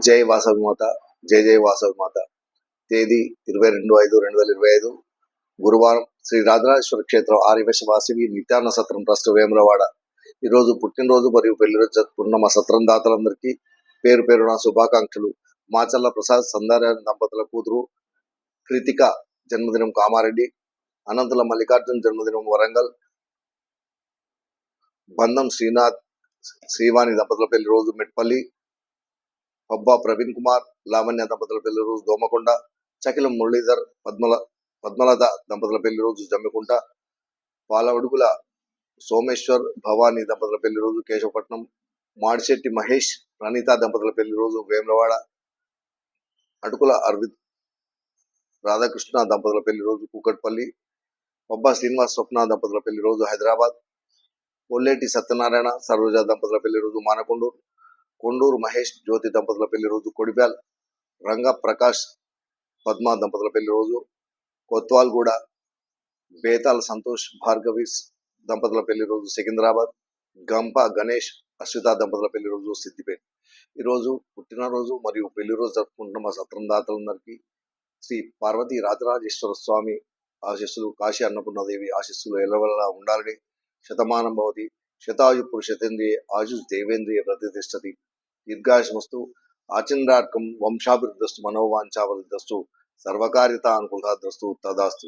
జై వాసవి మాత, జై జై వాసవి మాత. తేదీ 22/5/2025 గురువారం. శ్రీ రాజరాజేశ్వర క్షేత్రం ఆర్యవైశ వాసవి నిత్యాన్న సత్రం ట్రస్ట్ వేములవాడ. ఈరోజు పుట్టినరోజు మరియు పెళ్లిరోజు జరుపుకున్న మా సత్రం దాతలందరికీ పేరు పేరు నా శుభాకాంక్షలు. మాచర్ల ప్రసాద్ సందారాయణ దంపతుల కూతురు కృతిక జన్మదినం కామారెడ్డి, అనంతుల మల్లికార్జున్ జన్మదినం వరంగల్, బంధం శ్రీనాథ్ శ్రీవాణి దంపతుల పెళ్లి రోజు మెట్పల్లి, పబ్బా ప్రవీణ్ కుమార్ లావణ్య దంపతుల పెళ్లి రోజు దోమకొండ, చకిలం మురళీధర్ పద్మలత దంపతుల పెళ్లి రోజు జమ్మికుంట, పాలవడుగుల సోమేశ్వర్ భవానీ దంపతుల పెళ్లి రోజు కేశవపట్నం, మాడిశెట్టి మహేష్ ప్రణీత దంపతుల పెళ్లి రోజు వేములవాడ, అటుకుల అరవింద్ రాధాకృష్ణ దంపతుల పెళ్లి రోజు కూకట్పల్లి, పబ్బా శ్రీనివాస్ స్వప్న దంపతుల పెళ్లి రోజు హైదరాబాద్, కొల్లేటి సత్యనారాయణ సరోజ దంపతుల పెళ్లి రోజు మానకొండూరు, కొండూరు మహేష్ జ్యోతి దంపతుల పెళ్లి రోజు కొడిబ్యాల్, రంగ ప్రకాష్ పద్మ దంపతుల పెళ్లి రోజు కొత్వాల్గూడ, బేతాల్ సంతోష్ భార్గవి దంపతుల పెళ్లి రోజు సికింద్రాబాద్, గంప గణేష్ అశ్విత దంపతుల పెళ్లి రోజు సిద్దిపేట. ఈరోజు పుట్టినరోజు మరియు పెళ్లి రోజు జరుపుకుంటున్న మా సత్రం దాతలందరికీ శ్రీ పార్వతీ రాజరాజేశ్వర స్వామి ఆశీస్సులు, కాశీ అన్నపూర్ణాదేవి ఆశీస్సులు ఎల్లవెల్లలా ఉండాలని. శతమానం భవతి శతాయు పురుషతేంద్రియ ఆయుష్ దేవేంద్రియ ప్రతిష్టతి. దీర్ఘాయుష్మస్తు, ఆచంద్రార్కం వంశాభివృద్ధస్తు, మనోవాంఛాభివృద్ధస్తు, సర్వకార్యత అనుకూలతాద్రస్తు తదాస్తు.